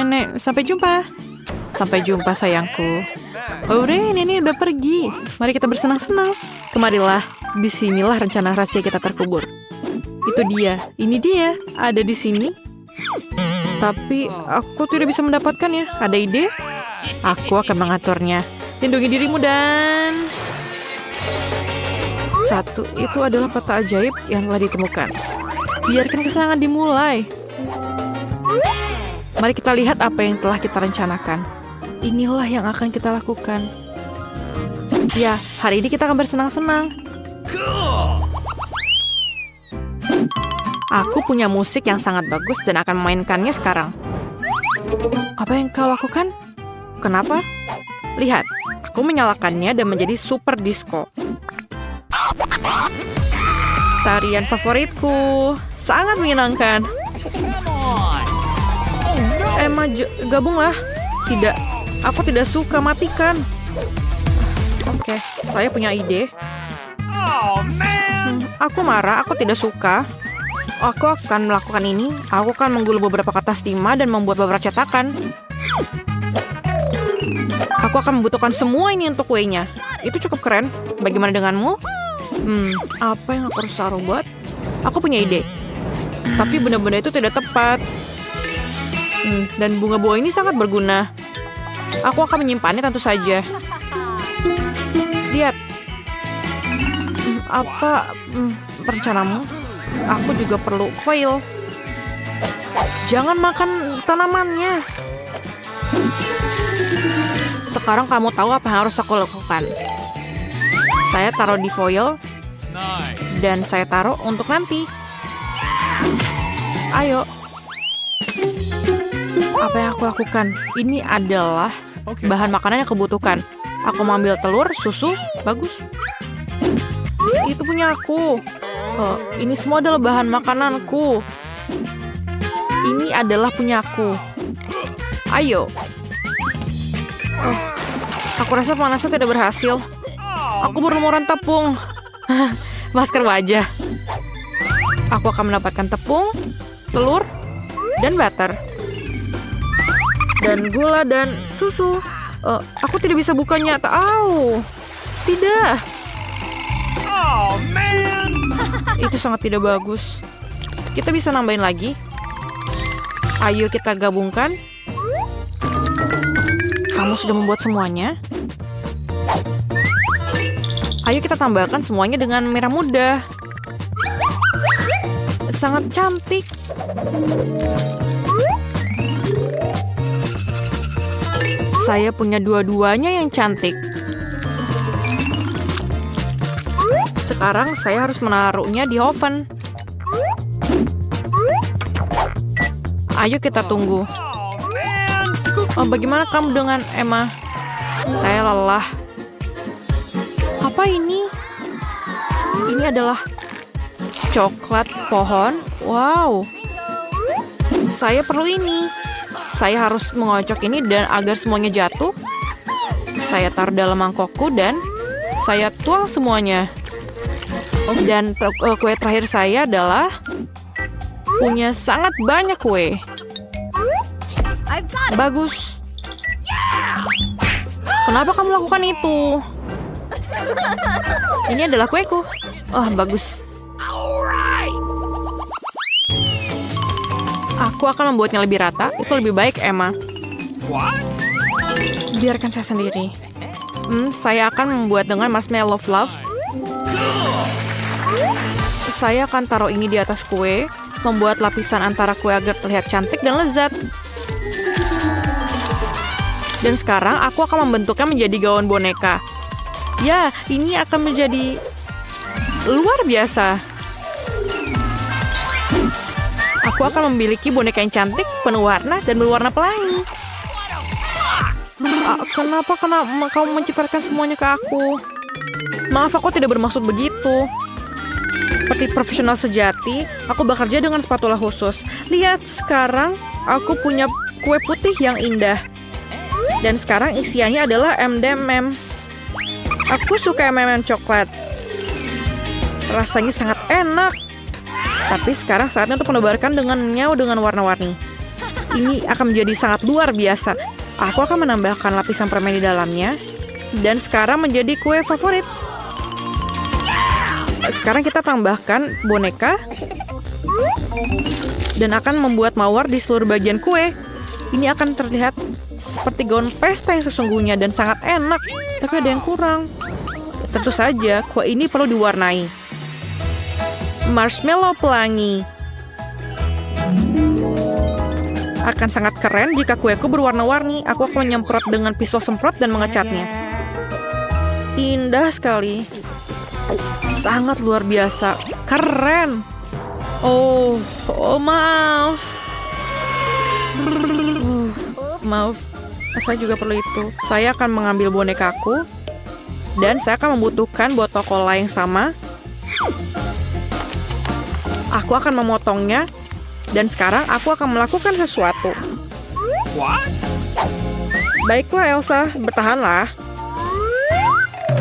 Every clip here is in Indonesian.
nenek. Sampai jumpa. Sampai jumpa sayangku. Hore, nenek udah pergi. Mari kita bersenang-senang. Kemarilah. Disinilah rencana rahasia kita terkubur. Itu dia. Ini dia. Ada di sini. Tapi aku tidak bisa mendapatkannya. Ada ide? Aku akan mengaturnya. Lindungi dirimu dan... Satu, itu adalah peta ajaib yang telah ditemukan. Biarkan kesenangan dimulai. Mari kita lihat apa yang telah kita rencanakan. Inilah yang akan kita lakukan. Ya, hari ini kita akan bersenang-senang. Aku punya musik yang sangat bagus dan akan memainkannya sekarang. Apa yang kau lakukan? Kenapa? Lihat, aku menyalakannya dan menjadi super disco. Tarian favoritku. Sangat menyenangkan. Emma, gabunglah. Tidak, aku tidak suka, matikan. Oke, saya punya ide. Aku marah, aku tidak suka. Aku akan melakukan ini. Aku akan menggulung beberapa kertas timah dan membuat beberapa cetakan. Aku akan membutuhkan semua ini untuk kuenya. Itu cukup keren. Bagaimana denganmu? Apa yang aku harus taruh buat? Aku punya ide. Tapi benda-benda itu tidak tepat. Dan bunga buah ini sangat berguna. Aku akan menyimpannya tentu saja. Lihat. Apa rencanamu? Aku juga perlu foil. Jangan makan tanamannya. Sekarang kamu tahu apa yang harus aku lakukan. Saya taruh di foil. Dan saya taruh untuk nanti. Ayo. Apa yang aku lakukan? Ini adalah bahan makanan yang kubutuhkan. Aku mengambil telur, susu. Bagus. Itu punya aku. Ini semua adalah bahan makananku. Ini adalah punyaku. Ayo. Aku rasa panasnya tidak berhasil. Aku berlumuran tepung. Masker wajah. Aku akan mendapatkan tepung, telur, dan butter. Dan gula dan susu. Aku tidak bisa bukanya. Tahu. Tidak. Oh, man. Itu sangat tidak bagus. Kita bisa nambahin lagi. Ayo kita gabungkan. Kamu sudah membuat semuanya. Ayo kita tambahkan semuanya dengan merah muda. Sangat cantik. Saya punya dua-duanya yang cantik. Sekarang saya harus menaruhnya di oven. Ayo kita tunggu. Bagaimana kamu dengan Emma? Saya lelah. Apa ini? Ini adalah coklat pohon. Wow. Saya perlu ini. Saya harus mengocok ini dan agar semuanya jatuh. Saya taruh dalam mangkokku dan saya tuang semuanya. Dan kue terakhir saya adalah punya sangat banyak kue. Bagus. Kenapa kamu lakukan itu? Ini adalah kueku. Bagus. Aku akan membuatnya lebih rata. Itu lebih baik, Emma. Biarkan saya sendiri. Saya akan membuat dengan marshmallow fluff. Saya akan taruh ini di atas kue, membuat lapisan antara kue agar terlihat cantik dan lezat. Dan sekarang aku akan membentuknya menjadi gaun boneka. Ya, ini akan menjadi luar biasa. Aku akan memiliki boneka yang cantik, penuh warna, dan berwarna pelangi. Kenapa kamu menciptakan semuanya ke aku? Maaf, aku tidak bermaksud begitu. Seperti profesional sejati, aku bekerja dengan spatula khusus. Lihat, sekarang aku punya kue putih yang indah. Dan sekarang isiannya adalah M&M. Aku suka M&M coklat. Rasanya sangat enak. Tapi sekarang saatnya untuk menebarkan dengan warna-warni. Ini akan menjadi sangat luar biasa. Aku akan menambahkan lapisan permen di dalamnya. Dan sekarang menjadi kue favorit. Sekarang kita tambahkan boneka. Dan akan membuat mawar di seluruh bagian kue. Ini akan terlihat seperti gaun pesta yang sesungguhnya dan sangat enak. Tapi ada yang kurang. Tentu saja, kue ini perlu diwarnai. Marshmallow pelangi. Akan sangat keren jika kueku berwarna-warni. Aku akan menyemprot dengan pisau semprot dan mengecatnya. Indah sekali. Sangat luar biasa. Keren. Oh maaf. Maaf. Saya juga perlu itu. Saya akan mengambil bonekaku. Dan saya akan membutuhkan botol cola yang sama. Aku akan memotongnya. Dan sekarang aku akan melakukan sesuatu. What? Baiklah Elsa, bertahanlah.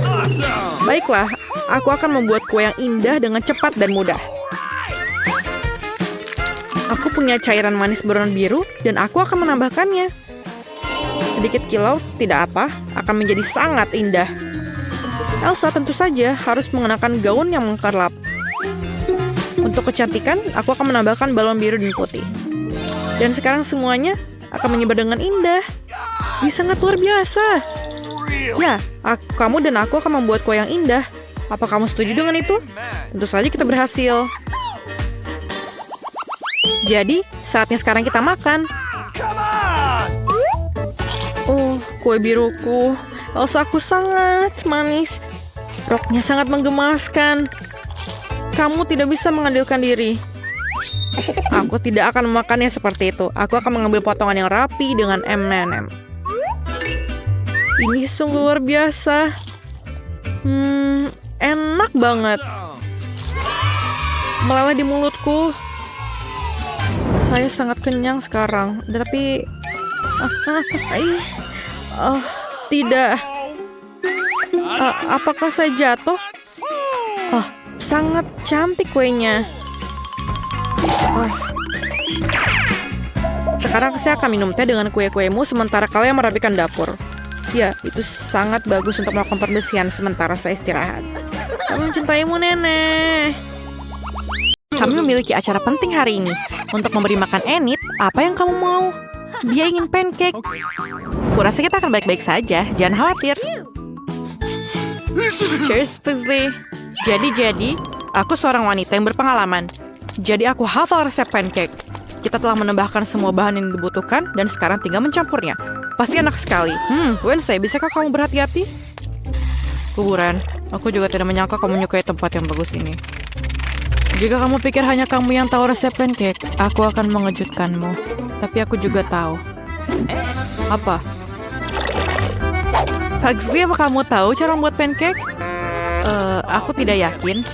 Awesome. Baiklah, aku akan membuat kue yang indah dengan cepat dan mudah. Aku punya cairan manis berwarna biru dan aku akan menambahkannya. Sedikit kilau, tidak apa, akan menjadi sangat indah. Elsa tentu saja harus mengenakan gaun yang mengkerlap. Untuk kecantikan, aku akan menambahkan balon biru dan putih. Dan sekarang semuanya akan menyebar dengan indah. Ini sangat luar biasa. Ya, kamu dan aku akan membuat kue yang indah. Apa kamu setuju dengan itu? Tentu saja kita berhasil. Jadi, saatnya sekarang kita makan. Come on. Oh, kue biruku. Elsa, aku sangat manis. Roknya sangat menggemaskan. Kamu tidak bisa mengandalkan diri. Aku tidak akan memakannya seperti itu. Aku akan mengambil potongan yang rapi dengan M&M. Ini sungguh luar biasa. Enak banget. Meleleh di mulutku. Saya sangat kenyang sekarang. Tapi... tidak. Apakah saya jatuh? Sangat cantik kuenya. Sekarang saya akan minum teh dengan kue-kuemu sementara kalian merapikan dapur. Ya, itu sangat bagus untuk melakukan pembersihan sementara saya istirahat. Kami mencintaimu, Nenek. Kami memiliki acara penting hari ini. Untuk memberi makan Enid, apa yang kamu mau? Dia ingin pancake. Kurasa kita akan baik-baik saja. Jangan khawatir. Cheers, Puzzle. Jadi, aku seorang wanita yang berpengalaman. Jadi aku hafal resep pancake. Kita telah menambahkan semua bahan yang dibutuhkan dan sekarang tinggal mencampurnya. Pasti enak sekali. Wednesday, bisakah kamu berhati-hati? Kuburan, aku juga tidak menyangka kamu menyukai tempat yang bagus ini. Jika kamu pikir hanya kamu yang tahu resep pancake, aku akan mengejutkanmu. Tapi aku juga tahu. Apa? Pugsley, apa kamu tahu cara membuat pancake? Aku tidak yakin.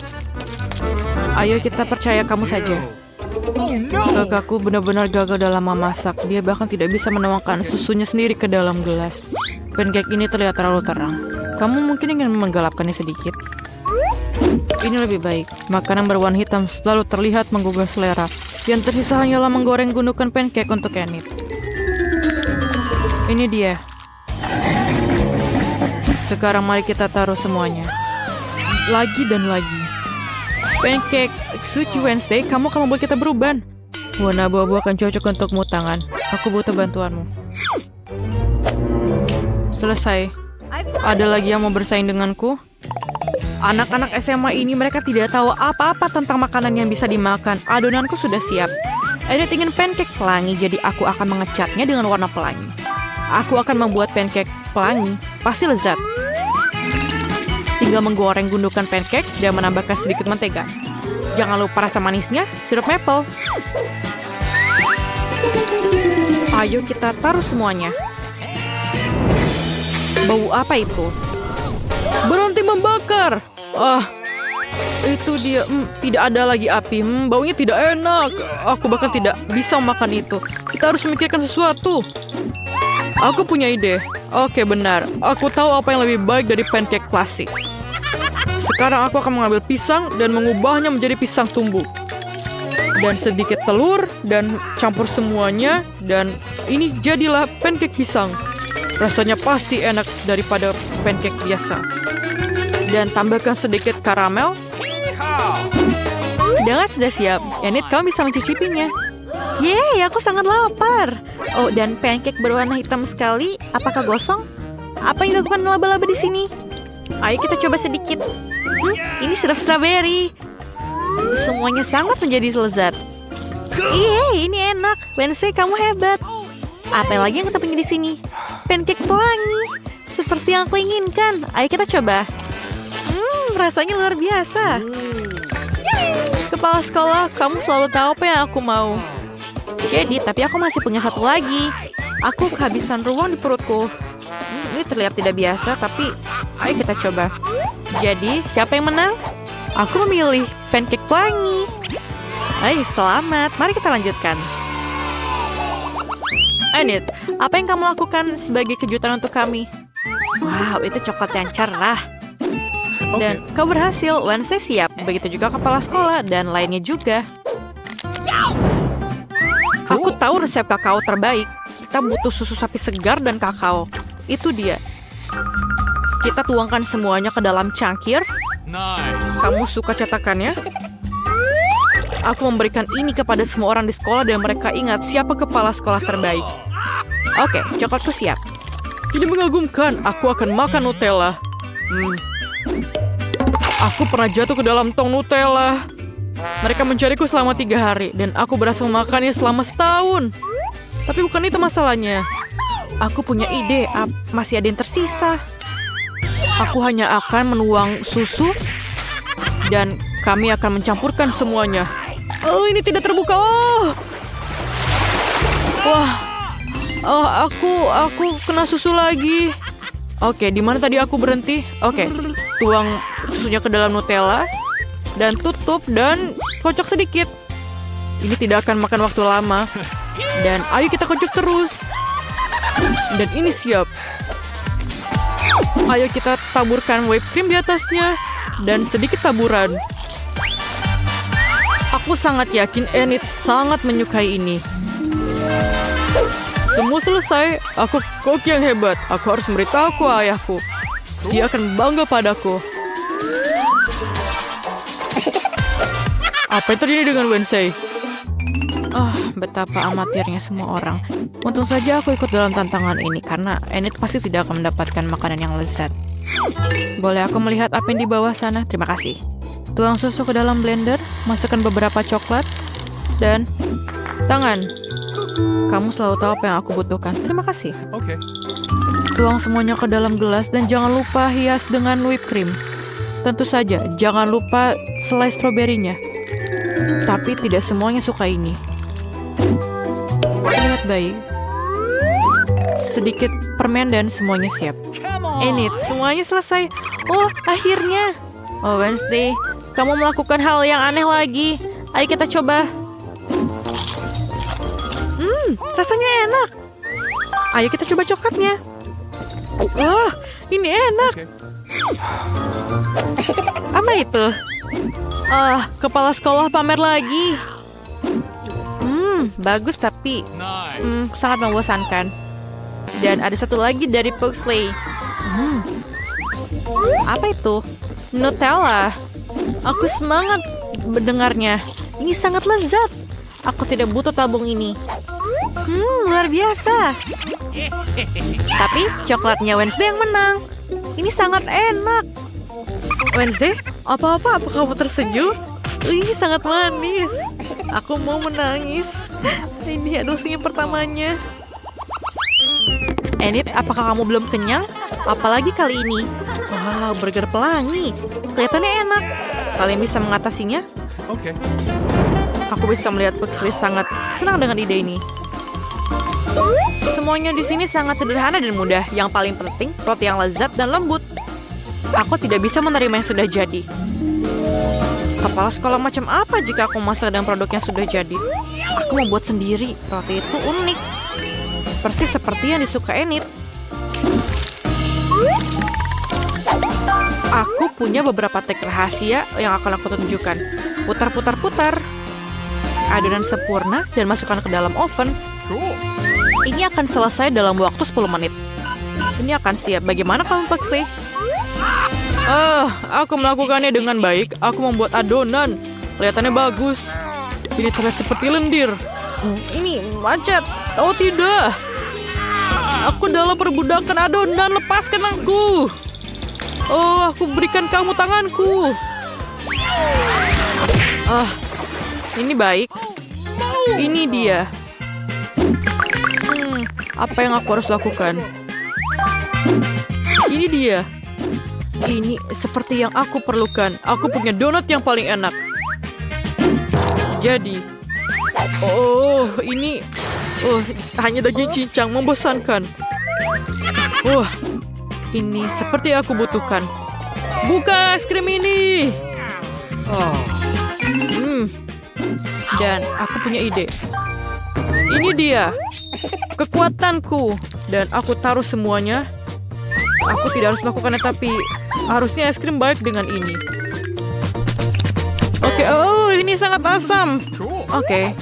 Ayo kita percaya kamu saja. Oh no. Kakakku benar-benar gagal dalam memasak. Dia bahkan tidak bisa menuangkan susunya sendiri ke dalam gelas. Pancake ini terlihat terlalu terang. Kamu mungkin ingin menggelapkannya sedikit. Ini lebih baik. Makanan berwarna hitam selalu terlihat menggugah selera. Yang tersisa hanyalah menggoreng gundukan pancake untuk Enid. Ini dia. Sekarang mari kita taruh semuanya. Lagi dan lagi. Pancake suci Wednesday, kamu akan membuat kita beruban. Warna abu-abu akan cocok untukmu, tangan. Aku butuh bantuanmu. Selesai. Ada lagi yang mau bersaing denganku? Anak-anak SMA ini mereka tidak tahu apa-apa tentang makanan yang bisa dimakan. Adonanku sudah siap. Enid ingin pancake pelangi, jadi aku akan mengecatnya dengan warna pelangi. Aku akan membuat pancake pelangi. Pasti lezat. Tinggal menggoreng gundukan pancake dan menambahkan sedikit mentega. Jangan lupa rasa manisnya, sirup maple. Ayo kita taruh semuanya. Bau apa itu? Berhenti membakar. Itu dia. Tidak ada lagi api. Baunya tidak enak. Aku bahkan tidak bisa makan itu. Kita harus memikirkan sesuatu. Aku punya ide. Oke, benar. Aku tahu apa yang lebih baik dari pancake klasik. Sekarang aku akan mengambil pisang dan mengubahnya menjadi pisang tumbuh. dan sedikit telur, dan campur semuanya, dan ini jadilah pancake pisang. Rasanya pasti enak daripada pancake biasa. Dan tambahkan sedikit karamel. Hidangan sudah siap. Enid, kamu bisa mencicipinya. Yeay, aku sangat lapar. Oh, dan pancake berwarna hitam sekali. Apakah gosong? Apa yang dilakukan laba-laba di sini? Ayo kita coba sedikit. Ini sirup strawberry. Semuanya sangat menjadi lezat. Yeay, ini enak. Wednesday, kamu hebat. Apa lagi yang kita punya di sini? Pancake pelangi. Seperti yang aku inginkan. Ayo kita coba. Rasanya luar biasa. Kepala sekolah, kamu selalu tahu apa yang aku mau. Jadi, tapi aku masih punya satu lagi. Aku kehabisan ruang di perutku. Ini terlihat tidak biasa, tapi ayo kita coba. Jadi, siapa yang menang? Aku memilih pancake pelangi. Hai, selamat. Mari kita lanjutkan. Enid, apa yang kamu lakukan sebagai kejutan untuk kami? Wow, itu coklat yang cerah. Dan kau berhasil, Wednesday siap. Begitu juga kepala sekolah dan lainnya juga. Aku tahu resep kakao terbaik. Kita butuh susu sapi segar dan kakao. Itu dia. Kita tuangkan semuanya ke dalam cangkir. Nice. Kamu suka cetakannya? Aku memberikan ini kepada semua orang di sekolah dan mereka ingat siapa kepala sekolah terbaik. Oke, coklatku siap. Ini mengagumkan. Aku akan makan Nutella. Aku pernah jatuh ke dalam tong Nutella. Mereka mencariku selama 3 hari dan aku berhasil makannya selama setahun. Tapi bukan itu masalahnya. Aku punya ide, masih ada yang tersisa. Aku hanya akan menuang susu dan kami akan mencampurkan semuanya. Oh, ini tidak terbuka. Wah. Oh, aku kena susu lagi. Oke, di mana tadi aku berhenti? Oke, tuang susunya ke dalam Nutella dan tutup dan kocok sedikit. Ini tidak akan makan waktu lama. Dan ayo kita kocok terus. Dan ini siap. Ayo kita taburkan whipped cream di atasnya dan sedikit taburan. Aku sangat yakin Enid sangat menyukai ini. Semua selesai. Aku koki yang hebat. Aku harus memberitahu ayahku. Dia akan bangga padaku. Apa yang terjadi dengan Wednesday? Betapa amatirnya semua orang. Untung saja aku ikut dalam tantangan ini karena Enid pasti tidak akan mendapatkan makanan yang lezat. Boleh aku melihat apa yang di bawah sana? Terima kasih. Tuang susu ke dalam blender, masukkan beberapa coklat, dan tangan. Kamu selalu tahu apa yang aku butuhkan. Terima kasih. Oke. Tuang semuanya ke dalam gelas dan jangan lupa hias dengan whipped cream. Tentu saja, jangan lupa selai stroberinya. Tapi tidak semuanya suka ini. Terlihat baik. Sedikit permen dan semuanya siap. Enid, semuanya selesai. Oh, akhirnya. Oh, Wednesday, kamu melakukan hal yang aneh lagi. Ayo kita coba. Rasanya enak. Ayo kita coba coklatnya. Wah, ini enak. Apa itu? Kepala sekolah pamer lagi. Bagus tapi sangat membosankan. Dan ada satu lagi dari Pugsley. Apa itu? Nutella. Aku semangat mendengarnya. Ini sangat lezat. Aku tidak butuh tabung ini. Luar biasa. Tapi coklatnya Wednesday yang menang. Ini sangat enak. Wednesday, apa kamu tersenyum? Ini sangat manis. Aku mau menangis. Ini adalah senyum pertamanya. Enid, apakah kamu belum kenyang? Apalagi kali ini. Wow, burger pelangi. Kelihatannya enak. Kalian bisa mengatasinya? Oke. Aku bisa melihat Pugsley sangat senang dengan ide ini. Semuanya di sini sangat sederhana dan mudah. Yang paling penting, roti yang lezat dan lembut. Aku tidak bisa menerima yang sudah jadi. Kepala sekolah macam apa jika aku masak dengan produk yang sudah jadi? Aku mau buat sendiri. Roti itu unik. Persis seperti yang disuka Enid. Aku punya beberapa trik rahasia yang akan aku tunjukkan. Putar. adonan sempurna dan masukkan ke dalam oven. Cool. Ini akan selesai dalam waktu 10 menit. Ini akan siap. Bagaimana kamu, Pugsley? Aku melakukannya dengan baik. Aku membuat adonan. Kelihatannya bagus. Ini terlihat seperti lendir. Ini macet. Oh tidak. Aku dalam perbudakan adonan. Lepaskan aku. Oh, aku berikan kamu tanganku. Ini baik. Ini dia. Apa yang aku harus lakukan? Ini dia. Ini seperti yang aku perlukan. Aku punya donat yang paling enak. Jadi, ini hanya daging cincang membosankan. Ini seperti yang aku butuhkan. Buka es krim ini. Dan aku punya ide. Ini dia. Kekuatanku. Dan aku taruh semuanya. Aku tidak harus melakukannya, tapi harusnya es krim baik dengan ini. Oke, ini sangat asam. Oke.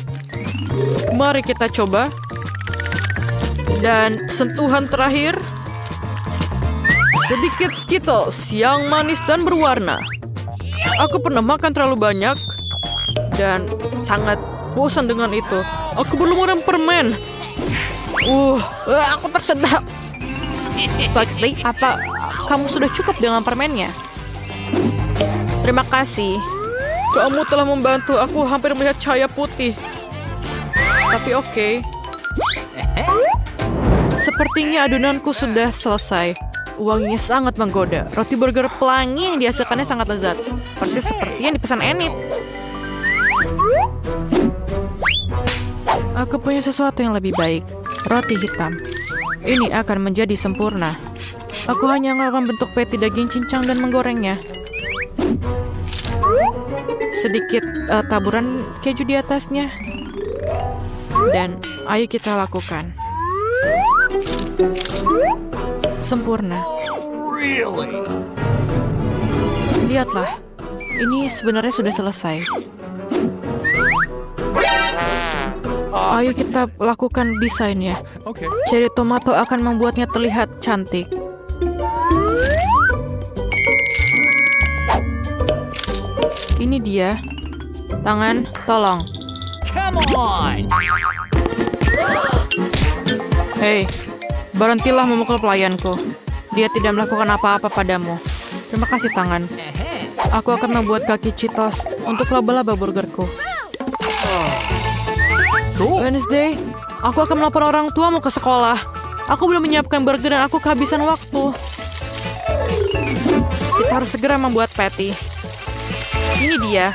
Mari kita coba. Dan sentuhan terakhir. Sedikit Skittles yang manis dan berwarna. Aku pernah makan terlalu banyak. Dan sangat bosan dengan itu. Aku berlumuran permen. Aku tersedak. Pugsley, apa kamu sudah cukup dengan permennya? Terima kasih. Kamu telah membantu. Aku hampir melihat cahaya putih. Tapi oke. Sepertinya adonanku sudah selesai. Wanginya sangat menggoda. Roti burger pelangi yang dihasilkannya sangat lezat. Persis seperti yang dipesan Enid. Aku punya sesuatu yang lebih baik. Roti hitam. Ini akan menjadi sempurna. Aku hanya akan bentuk patty daging cincang dan menggorengnya. Sedikit taburan keju di atasnya. Dan ayo kita lakukan. Sempurna. Really? Lihatlah. Ini sebenarnya sudah selesai. Ayo kita lakukan desainnya. Okay. Cherry tomato akan membuatnya terlihat cantik. Ini dia. Tangan, tolong. Come on. Hei, berhentilah memukul pelayanku. Dia tidak melakukan apa-apa padamu. Terima kasih, tangan. Aku akan membuat kaki Cheetos untuk laba-laba burgerku. Cool. Wednesday, aku akan melapor orang tuamu ke sekolah. Aku belum menyiapkan burger dan aku kehabisan waktu. Kita harus segera membuat patty. Ini dia.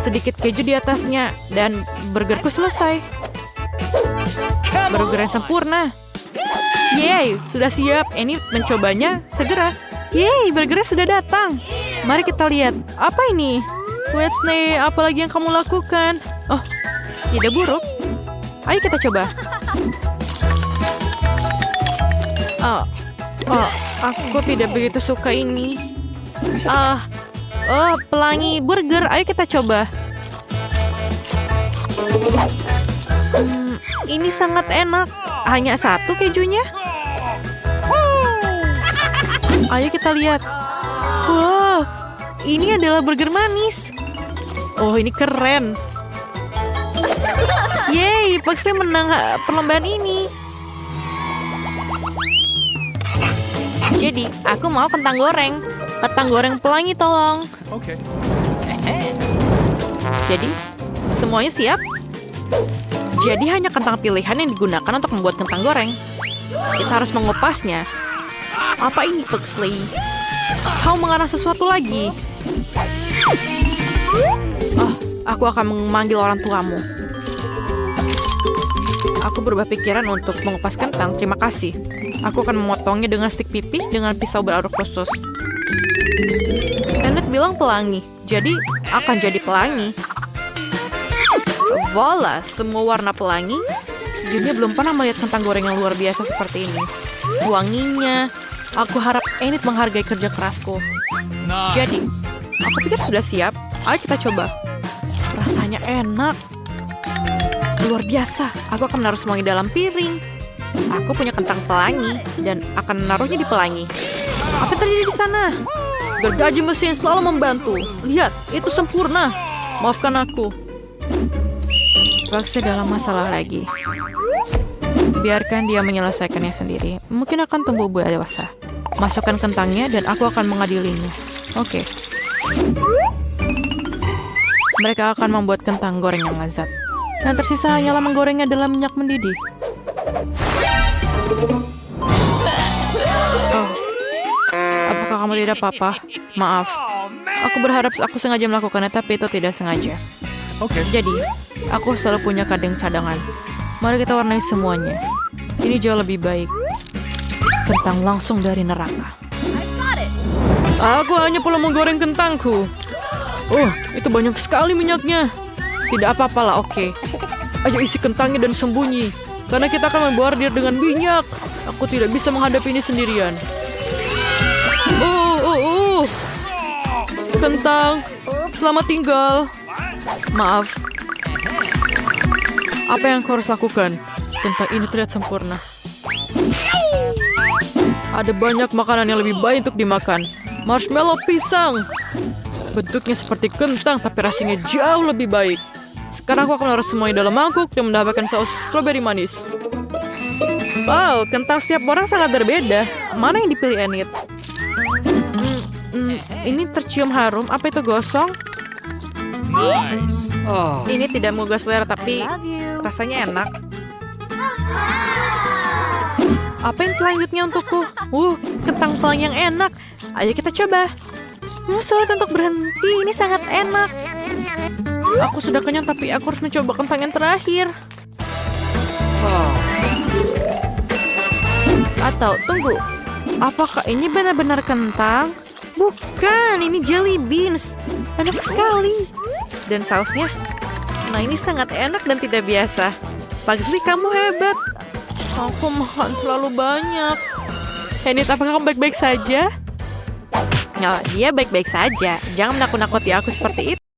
Sedikit keju di atasnya dan burgerku selesai. Burger yang sempurna. Yeay, sudah siap. Ini mencobanya segera. Yeay, burgernya sudah datang. Mari kita lihat. Apa ini? Wednesday, apa lagi yang kamu lakukan? Oh, tidak buruk. Ayo kita coba. Aku tidak begitu suka ini. Pelangi burger. Ayo kita coba. Ini sangat enak. Hanya satu kejunya. Ayo kita lihat. Wow, ini adalah burger manis. Oh, ini keren. Yeay, Pugsley menang perlombaan ini. Jadi, aku mau kentang goreng. Kentang goreng pelangi, tolong. Okay. Jadi, semuanya siap? Jadi hanya kentang pilihan yang digunakan untuk membuat kentang goreng. Kita harus mengupasnya. Apa ini, Pugsley? Kau mengarang sesuatu lagi. Aku akan memanggil orang tuamu. Aku berubah pikiran untuk mengupas kentang. Terima kasih. Aku akan memotongnya dengan stik pipi dengan pisau beraruk khusus. Enid bilang pelangi, jadi akan jadi pelangi. Voila, semua warna pelangi. Dunia belum pernah melihat kentang goreng yang luar biasa seperti ini. Wanginya, aku harap Enid menghargai kerja kerasku. Nice. Jadi, aku pikir sudah siap. Ayo kita coba. Rasanya enak. Luar biasa, aku akan menaruh semuanya dalam piring. Aku punya kentang pelangi dan akan menaruhnya di pelangi. Apa yang terjadi di sana? Gergaji mesin selalu membantu. Lihat, itu sempurna. Maafkan aku. Bugsy dalam masalah lagi. Biarkan dia menyelesaikannya sendiri. Mungkin akan tumbuh dewasa. Masukkan kentangnya dan aku akan mengadilinya. Oke. Mereka akan membuat kentang goreng yang lezat. Yang tersisa hanyalah menggorengnya dalam minyak mendidih. Oh. Apakah kamu tidak apa-apa? Maaf. Aku berharap aku sengaja melakukannya, tapi itu tidak sengaja. Okay. Jadi, aku selalu punya kadang cadangan. Mari kita warnai semuanya. Ini jauh lebih baik. Kentang langsung dari neraka. Aku hanya perlu menggoreng kentangku. Oh, itu banyak sekali minyaknya. Tidak apa-apalah, oke. Ayo isi kentangnya dan sembunyi. Karena kita akan membordir dengan minyak. Aku tidak bisa menghadapi ini sendirian. Kentang, selamat tinggal. Maaf. Apa yang aku harus lakukan? Kentang ini terlihat sempurna. Ada banyak makanan yang lebih baik untuk dimakan. Marshmallow pisang. Bentuknya seperti kentang, tapi rasanya jauh lebih baik. Sekarang aku akan menaruh semuanya dalam mangkuk dan menambahkan saus stroberi manis. Wow, kentang setiap orang sangat berbeda. Mana yang dipilih Enid? Ini tercium harum. Apa itu gosong? Nice. Oh. Ini tidak menggugah selera, tapi rasanya enak. Apa yang selanjutnya untukku? Kentang pelangi yang enak. Ayo kita coba. Sulit untuk berhenti. Ini sangat enak. Aku sudah kenyang, tapi aku harus mencoba kentang yang terakhir. Oh. Atau, tunggu. Apakah ini benar-benar kentang? Bukan, ini jelly beans. Enak sekali. Dan sausnya? Nah, ini sangat enak dan tidak biasa. Pugsley, kamu hebat. Aku makan terlalu banyak. Enid, apakah kamu baik-baik saja? Oh, dia baik-baik saja. Jangan menakut-nakuti aku seperti